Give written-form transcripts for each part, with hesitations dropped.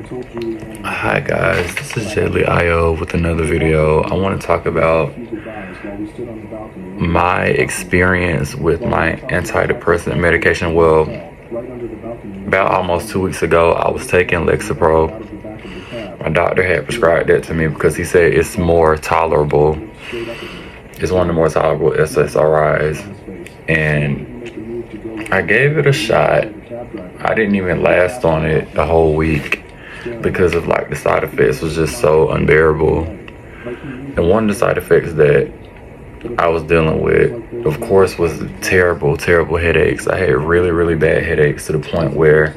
Hi guys, this is Jedley IO with another video. I want to talk about my experience with my antidepressant medication. Well, about almost 2 weeks ago, I was taking Lexapro. My doctor had prescribed that to me because he said it's more tolerable. It's one of the more tolerable SSRIs. And I gave it a shot. I didn't even last on it a whole week because of like the side effects was just so unbearable. And one of the side effects that I was dealing with, of course, was terrible headaches. I had really bad headaches to the point where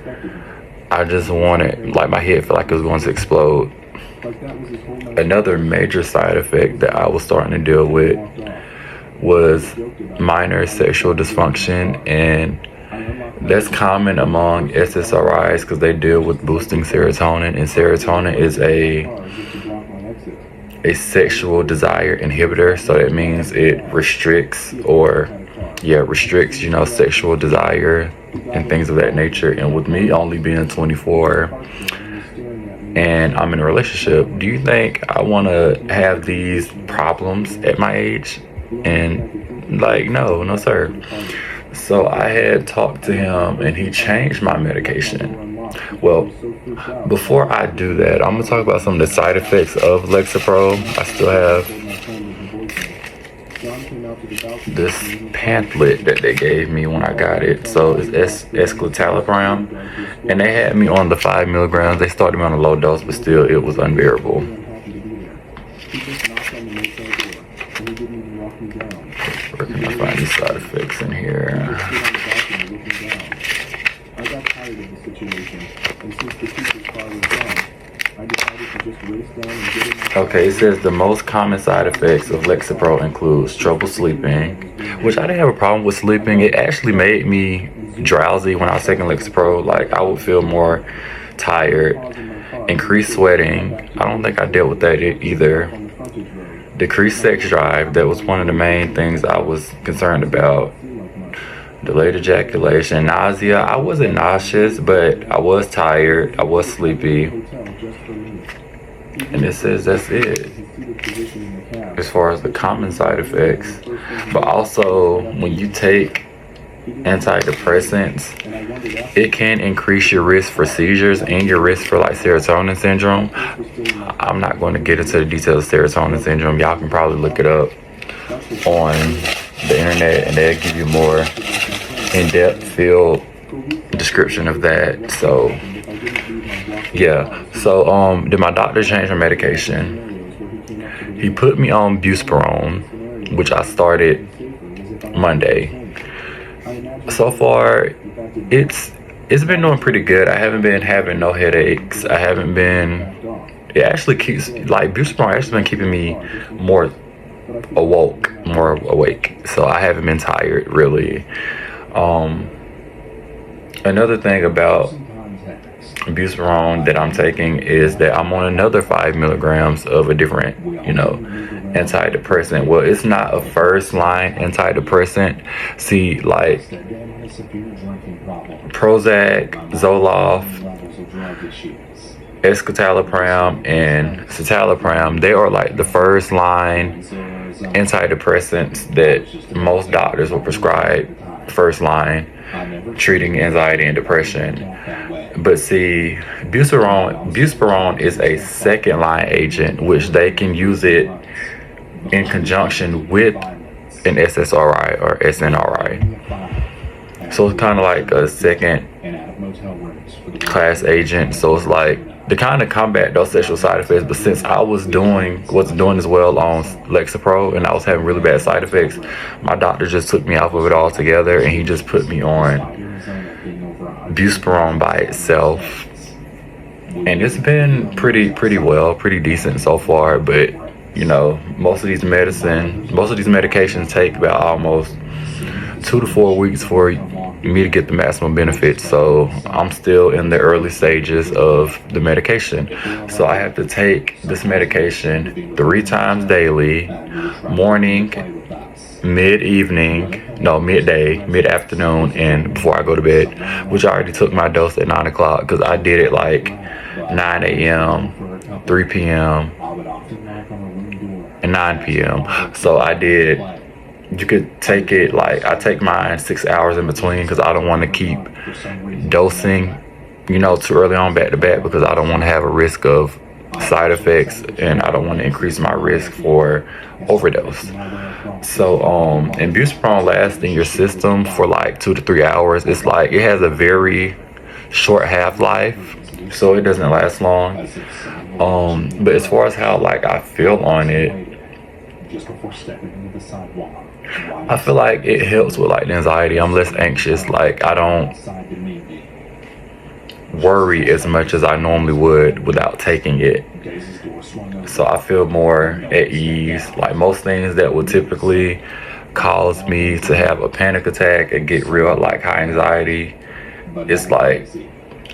I just wanted, like, my head felt like it was going to explode. Another major side effect that I was starting to deal with was minor sexual dysfunction, and that's common among SSRIs because they deal with boosting serotonin, and serotonin is a sexual desire inhibitor. So that means it restricts, sexual desire and things of that nature. And with me only being 24 and I'm in a relationship, do you think I want to have these problems at my age? And like, no sir. So I had talked to him and he changed my medication. Well, before I do that, I'm gonna talk about some of the side effects of Lexapro. I still have this pamphlet that they gave me when I got it. So it's escitalopram, and they had me on the 5 milligrams. They started me on a low dose, but still it was unbearable. Where can I find these side effects in here? Okay, it says the most common side effects of Lexapro includes trouble sleeping, which I didn't have a problem with sleeping. It actually made me drowsy when I was taking Lexapro. Like, I would feel more tired. Increased sweating. I don't think I dealt with that either. Decreased sex drive. That was one of the main things I was concerned about. Delayed ejaculation. Nausea. I wasn't nauseous, but I was tired. I was sleepy. And it says that's it as far as the common side effects. But also, when you take antidepressants, it can increase your risk for seizures and your risk for like serotonin syndrome. I'm not going to get into the details of serotonin syndrome. Y'all can probably look it up on the internet and they'll give you more in-depth field description of that. So yeah, so did my doctor change my medication? He put me on Buspirone, which I started Monday. So far, it's been doing pretty good. I haven't been having no headaches. It actually keeps, like, Buspirone actually been keeping me more awake. So I haven't been tired, really. Another thing about Buspirone that I'm taking is that I'm on another 5 milligrams of a different, antidepressant. Well, it's not a first line antidepressant. See, like Prozac, Zoloft, escitalopram, and citalopram, they are like the first line antidepressants that most doctors will prescribe first line treating anxiety and depression. But see, Buspirone is a second line agent, which they can use it in conjunction with an SSRI or SNRI. So it's kind of like a second class agent. So it's like to kind of combat those sexual side effects. But since I wasn't doing as well on Lexapro and I was having really bad side effects, my doctor just took me off of it altogether and he just put me on Buspirone by itself. And it's been pretty decent so far. But most of these medications take about almost 2 to 4 weeks for me to get the maximum benefits. So I'm still in the early stages of the medication. So I have to take this medication 3 times daily, morning, midday, mid-afternoon, and before I go to bed, which I already took my dose at 9 o'clock because I did it like 9 a.m., 3 p.m., and 9 p.m. So you could take it, like, I take mine 6 hours in between because I don't want to keep dosing, too early on back to back, because I don't want to have a risk of side effects and I don't want to increase my risk for overdose. So and Buspirone lasts in your system for like 2 to 3 hours. It's like it has a very short half-life, so it doesn't last long. But as far as how like I feel on it, I feel like it helps with like the anxiety. I'm less anxious. Like I don't worry as much as I normally would without taking it. So I feel more at ease. Like most things that would typically cause me to have a panic attack and get real like high anxiety, it's like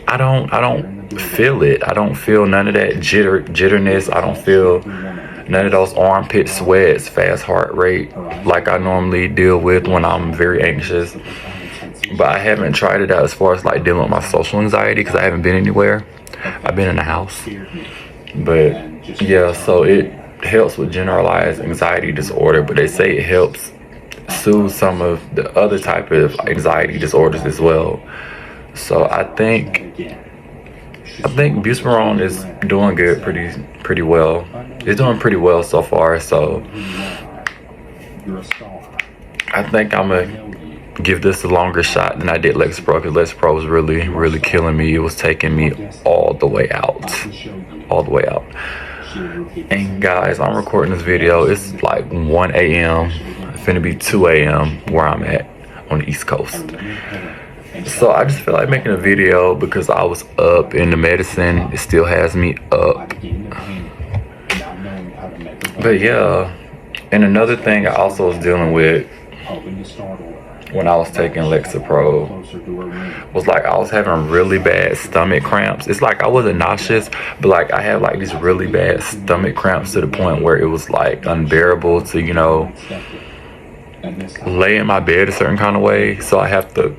I don't feel it. I don't feel none of that jitterness. I don't feel none of those armpit sweats, fast heart rate like I normally deal with when I'm very anxious. But I haven't tried it out as far as like dealing with my social anxiety because I haven't been anywhere. I've been in the house. But yeah, so it helps with generalized anxiety disorder, but they say it helps soothe some of the other type of anxiety disorders as well. So I think Buspirone is doing good, pretty well. It's doing pretty well so far. So I think I'm gonna give this a longer shot than I did Lexapro, because Lexapro was really killing me. It was taking me all the way out. And guys, I'm recording this video. It's like 1 a.m. It's finna be 2 a.m. where I'm at on the East Coast. So I just feel like making a video because I was up in the medicine. It still has me up. But yeah, and another thing I also was dealing with when I was taking Lexapro was like I was having really bad stomach cramps. It's like I wasn't nauseous, but like I had like these really bad stomach cramps to the point where it was like unbearable to, lay in my bed a certain kind of way. So I have to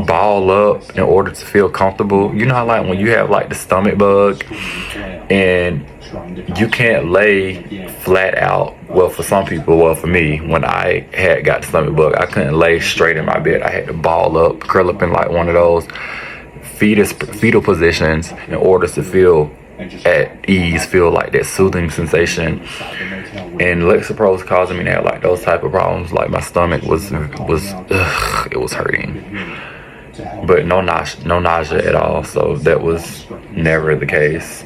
ball up in order to feel comfortable. You know how like when you have like the stomach bug and you can't lay flat out. Well, for some people, well, for me, when I had got the stomach bug, I couldn't lay straight in my bed. I had to ball up, curl up in like one of those fetal positions in order to feel at ease, feel like that soothing sensation. And Lexapro was causing me to have like those type of problems. Like my stomach was it was hurting, but no nausea at all. So that was never the case.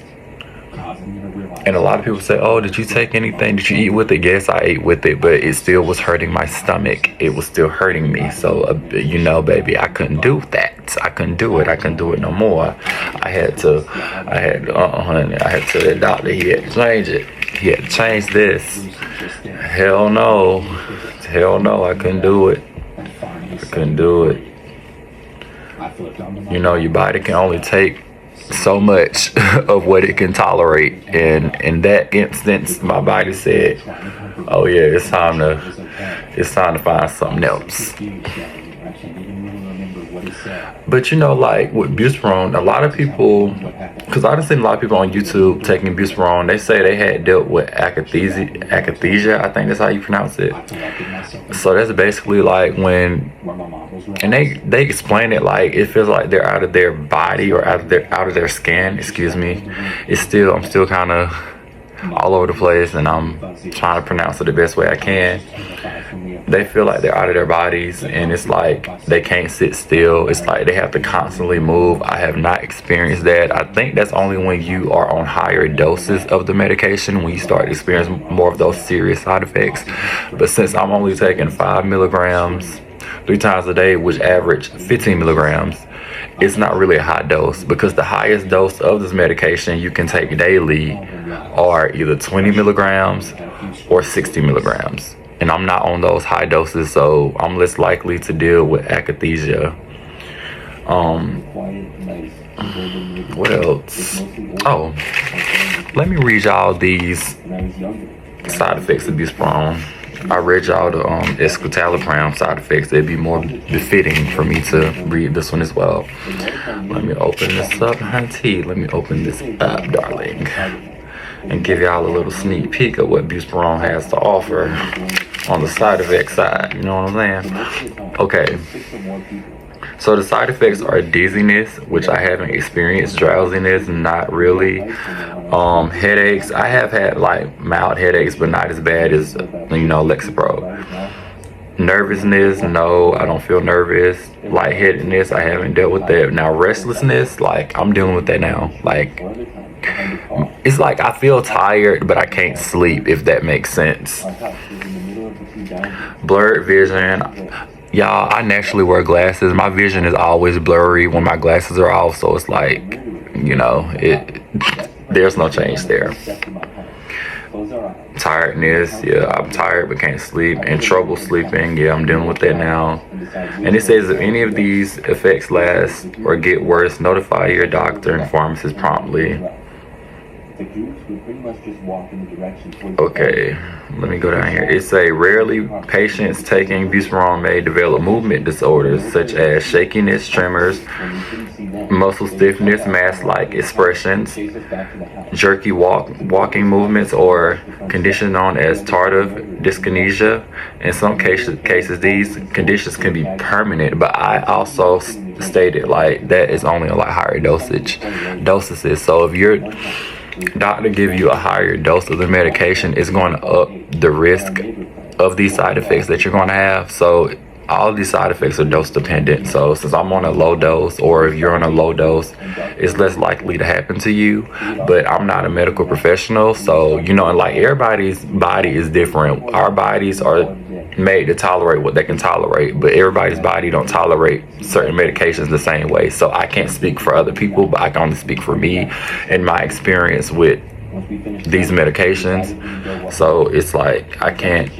And a lot of people say, oh, did you take anything? Did you eat with it? Yes, I ate with it, but it still was hurting my stomach. It was still hurting me. So, baby, I couldn't do that. I couldn't do it. I couldn't do it no more. I had to, the doctor, he had to change it. He had to change this. Hell no, I couldn't do it. Your body can only take so much of what it can tolerate, and in that instance my body said, oh yeah, it's time to find something else. But like with Buspirone, a lot of people, because I've seen a lot of people on YouTube taking Buspirone, they say they had dealt with akathisia, I think that's how you pronounce it. So that's basically like when, and they explain it like it feels like they're out of their body or out of their skin, excuse me. I'm still kind of all over the place, and I'm trying to pronounce it the best way I can. They feel like they're out of their bodies, and it's like they can't sit still. It's like they have to constantly move. I have not experienced that. I think that's only when you are on higher doses of the medication, when you start experiencing more of those serious side effects. But since I'm only taking 5 milligrams 3 times a day, which average 15 milligrams, it's not really a high dose, because the highest dose of this medication you can take daily are either 20 milligrams or 60 milligrams. And I'm not on those high doses, so I'm less likely to deal with akathisia. What else? Oh, let me read y'all these side effects of Buspirone. I read y'all the escitalopram side effects. It'd be more befitting for me to read this one as well. Let me open this up, hunty. Let me open this up, darling, and give y'all a little sneak peek of what Buspirone has to offer on the side effect side. You know what I'm saying? Okay. So the side effects are dizziness, which I haven't experienced, drowsiness, not really. Headaches, I have had like mild headaches, but not as bad as, Lexapro. Nervousness, no, I don't feel nervous. Lightheadedness, I haven't dealt with that. Now restlessness, like I'm dealing with that now. Like it's like I feel tired, but I can't sleep, if that makes sense. Blurred vision. Y'all, I naturally wear glasses. My vision is always blurry when my glasses are off, so it's like, there's no change there. Tiredness, yeah, I'm tired but can't sleep. And trouble sleeping, yeah, I'm dealing with that now. And it says if any of these effects last or get worse, notify your doctor and pharmacist promptly. Okay, let me go down here. It's a rarely patients taking Buspirone may develop movement disorders such as shakiness, tremors, muscle stiffness, mask-like expressions, jerky walking movements, or condition known as tardive dyskinesia. In some cases, these conditions can be permanent, but I also stated like that is only a lot higher dosages. So if your doctor give you a higher dose of the medication, it's going to up the risk of these side effects that you're going to have. So all of these side effects are dose dependent. So since I'm on a low dose, or if you're on a low dose, it's less likely to happen to you. But I'm not a medical professional, so and like everybody's body is different. Our bodies are made to tolerate what they can tolerate, but everybody's body don't tolerate certain medications the same way. So I can't speak for other people, but I can only speak for me and my experience with these medications. So it's like I can't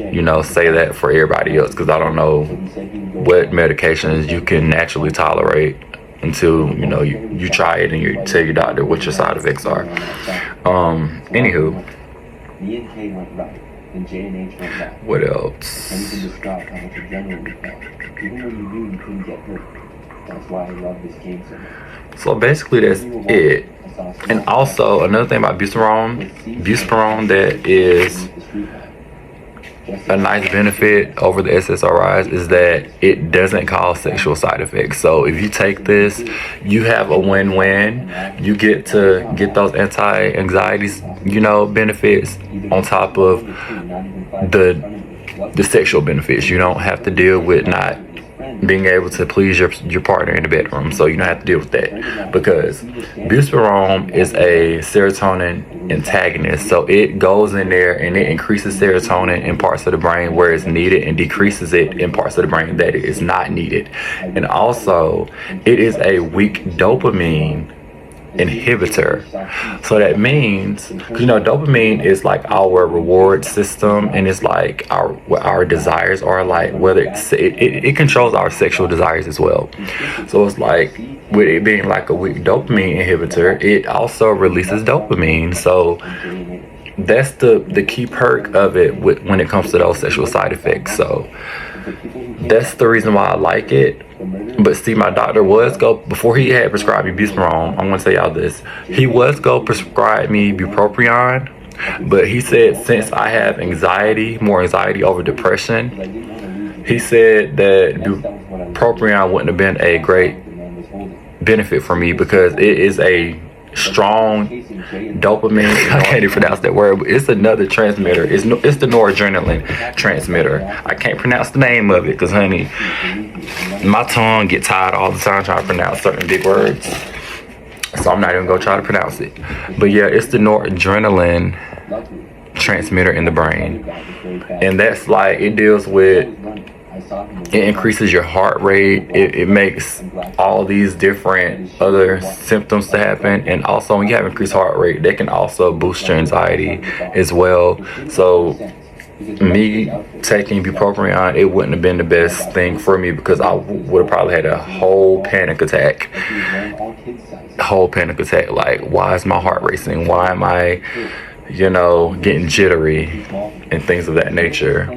say that for everybody else, because I don't know what medications you can naturally tolerate until you try it and you tell your doctor what your side effects are. Anywho, what else? So basically that's it. And also another thing about Buspirone that is a nice benefit over the SSRIs is that it doesn't cause sexual side effects. So if you take this, you have a win-win. You get to get those anti-anxieties, benefits on top of the sexual benefits. You don't have to deal with not being able to please your partner in the bedroom, so you don't have to deal with that, because Buspirone is a serotonin antagonist. So it goes in there and it increases serotonin in parts of the brain where it's needed and decreases it in parts of the brain that it is not needed. And also it is a weak dopamine inhibitor. So that means, dopamine is like our reward system, and it's like what our desires are, like whether it controls our sexual desires as well. So it's like with it being like a weak dopamine inhibitor, it also releases dopamine. So that's the key perk of it when it comes to those sexual side effects. So that's the reason why I like it. But see, my doctor before he had prescribed me Buspirone, I'm going to tell y'all this, he was going to prescribe me bupropion, but he said since I have more anxiety over depression, he said that bupropion wouldn't have been a great benefit for me, because it is a strong dopamine, I can't even pronounce that word, but it's another transmitter. It's the noradrenaline transmitter. I can't pronounce the name of it because, honey, my tongue get tired all the time trying to pronounce certain big words, so I'm not even gonna try to pronounce it. But yeah, it's the noradrenaline transmitter in the brain, and that's like, it deals with, it increases your heart rate, it makes all these different other symptoms to happen. And also when you have increased heart rate, that can also boost your anxiety as well. So me taking bupropion, it wouldn't have been the best thing for me, because I would have probably had a whole panic attack. Like, why is my heart racing? Why am I getting jittery and things of that nature?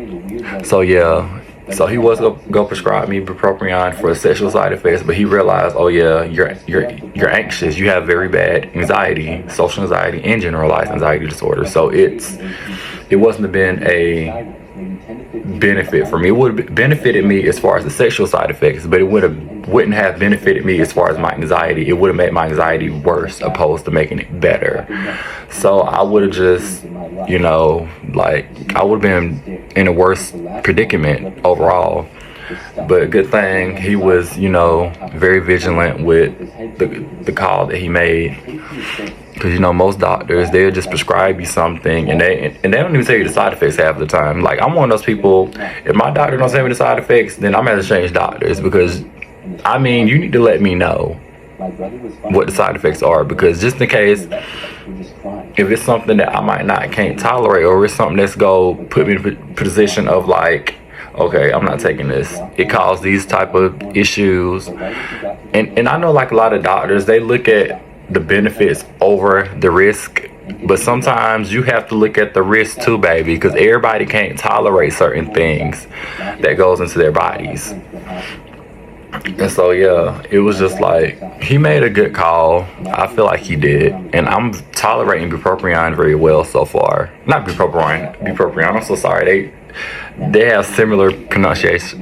So yeah, so he was go prescribe me bupropion for sexual side effects, but he realized, oh yeah, you're anxious. You have very bad anxiety, social anxiety, and generalized anxiety disorder. So it wasn't have been a benefit for me. It would have benefited me as far as the sexual side effects, but it wouldn't have benefited me as far as my anxiety. It would have made my anxiety worse opposed to making it better. So I would have just, you know, like I would have been in a worse predicament overall. But good thing he was, you know, very vigilant with the call that he made. Because, you know, most doctors, they'll just prescribe you something and they don't even tell you the side effects half the time. Like, I'm one of those people, if my doctor don't tell me the side effects, then I'm going to have to change doctors. Because, I mean, you need to let me know what the side effects are. Because just in case, if it's something that I can't tolerate, or it's something that's going to put me in a position of like, okay, I'm not taking this. It caused these type of issues. And I know like a lot of doctors, they look at the benefits over the risk, but sometimes you have to look at the risk too, baby, because everybody can't tolerate certain things that goes into their bodies. And so yeah, it was just like he made a good call. I feel like he did, and I'm tolerating bupropion very well so far. Not bupropion. I'm so sorry. They have similar pronunciations.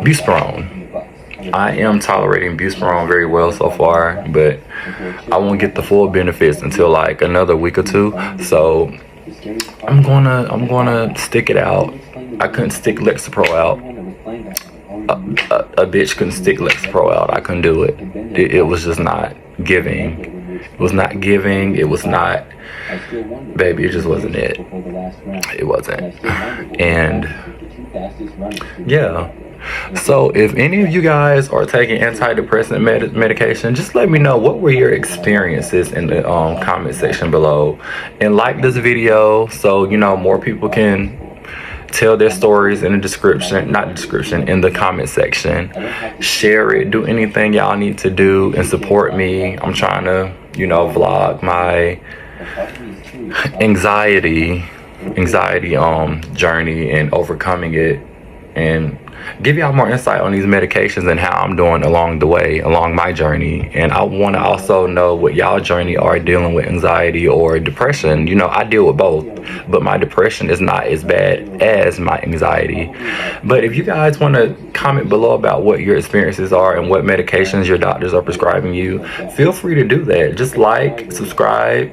Buspirone. I am tolerating Buspirone very well so far, but I won't get the full benefits until like another week or two. So I'm gonna stick it out. I couldn't stick Lexapro out. A bitch couldn't stick Lexapro out. I couldn't do it. It was just not giving. It was not giving. It was not, baby, it just wasn't it. It wasn't. And yeah. So if any of you guys are taking antidepressant medication, just let me know what were your experiences in the comment section below, and like this video so you know more people can tell their stories in the description, not the description, in the comment section. Share it, do anything y'all need to do and support me. I'm trying to, you know, vlog my anxiety journey and overcoming it, and give y'all more insight on these medications and how I'm doing along the way, along my journey. And I want to also know what y'all journey are dealing with anxiety or depression. You know, I deal with both, but my depression is not as bad as my anxiety. But if you guys want to comment below about what your experiences are and what medications your doctors are prescribing you, feel free to do that. Just like, subscribe,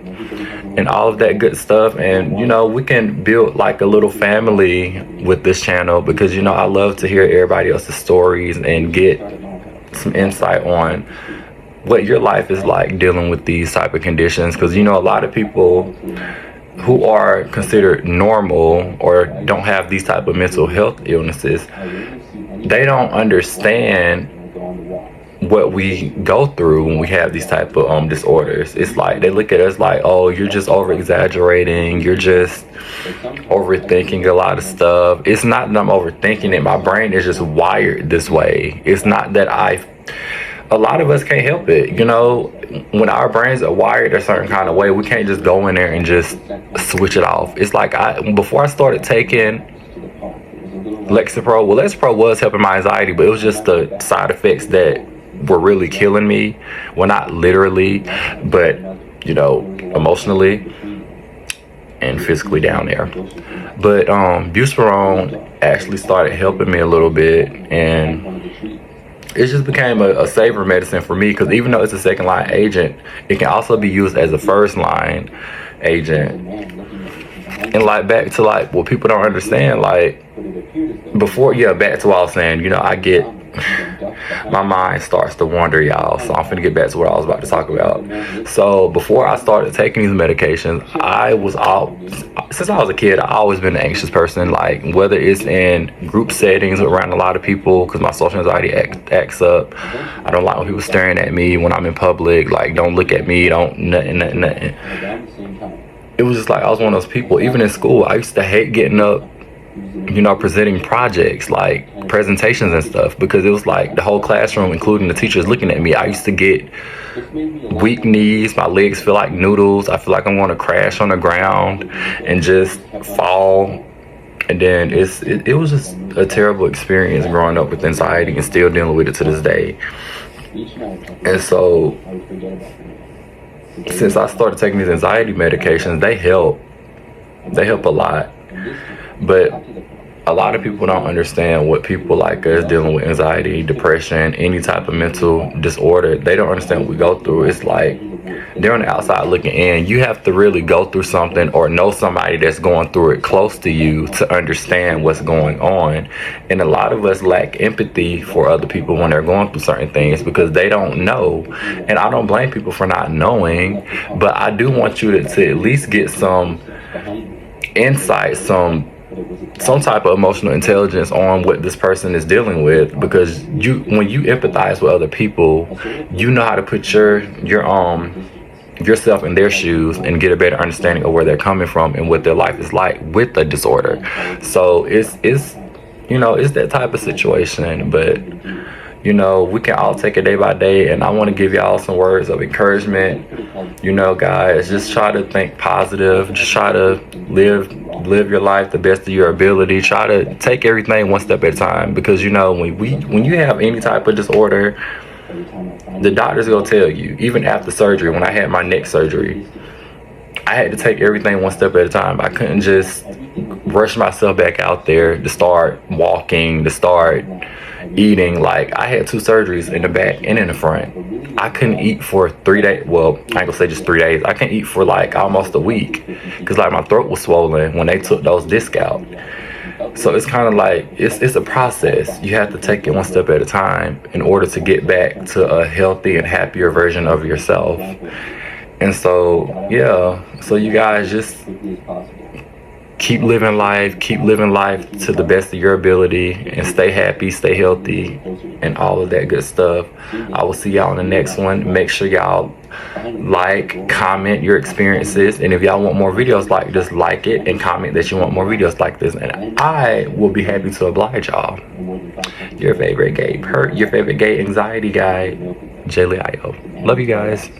and all of that good stuff. And you know, we can build like a little family with this channel, because you know I love to hear everybody else's stories and get some insight on what your life is like dealing with these type of conditions. Because you know, a lot of people who are considered normal or don't have these type of mental health illnesses, they don't understand what we go through when we have these type of disorders. It's like they look at us like, oh, you're just over exaggerating, you're just overthinking a lot of stuff. It's not that I'm overthinking it, my brain is just wired this way. It's not that a lot of us can't help it. You know, when our brains are wired a certain kind of way, we can't just go in there and just switch it off. It's like before I started taking Lexapro, well, Lexapro was helping my anxiety, but it was just the side effects that were really killing me. Well, not literally, but you know, emotionally and physically down there. But Buspirone actually started helping me a little bit, and it just became a safer medicine for me, because even though it's a second line agent, it can also be used as a first line agent. And like, back to like what people don't understand, like before, yeah, back to what I was saying, you know, my mind starts to wander, y'all, so I'm finna get back to what I was about to talk about. So before I started taking these medications, since I was a kid, I've always been an anxious person, like whether it's in group settings around a lot of people, because my social anxiety acts up. I don't like when people staring at me when I'm in public, like don't look at me, don't nothing. It was just like I was one of those people. Even in school, I used to hate getting up, you know, presenting projects, like presentations and stuff, because it was like the whole classroom, including the teachers, looking at me. I used to get weak knees, my legs feel like noodles, I feel like I'm going to crash on the ground and just fall And then it was just a terrible experience growing up with anxiety and still dealing with it to this day. And so since I started taking these anxiety medications, they help a lot. But a lot of people don't understand what people like us dealing with anxiety, depression, any type of mental disorder, they don't understand what we go through. It's like they're on the outside looking in. You have to really go through something or know somebody that's going through it close to you to understand what's going on. And a lot of us lack empathy for other people when they're going through certain things because they don't know. And I don't blame people for not knowing, but I do want you to at least get some insight, some type of emotional intelligence on what this person is dealing with, because when you empathize with other people, you know how to put yourself in their shoes and get a better understanding of where they're coming from and what their life is like with the disorder. So it's that type of situation. But we can all take it day by day, and I want to give y'all some words of encouragement. Guys, just try to think positive. Just try to live your life the best of your ability. Try to take everything one step at a time, because when you have any type of disorder, the doctor's gonna tell you. Even after surgery, when I had my neck surgery, I had to take everything one step at a time. I couldn't just rush myself back out there to start walking, to start eating. Like, I had 2 surgeries in the back and in the front. I couldn't eat for 3 days. Well, I ain't gonna say just 3 days. I couldn't eat for like almost a week because like my throat was swollen when they took those discs out. So it's kind of like it's a process. You have to take it one step at a time in order to get back to a healthy and happier version of yourself. And so so you guys just keep living life to the best of your ability, and stay happy, stay healthy, and all of that good stuff. I will see y'all in the next one. Make sure y'all like, comment your experiences, and if y'all want more videos like this, like it and comment that you want more videos like this, and I will be happy to oblige y'all. Your favorite gay anxiety guy, Jay Leo. Love you guys.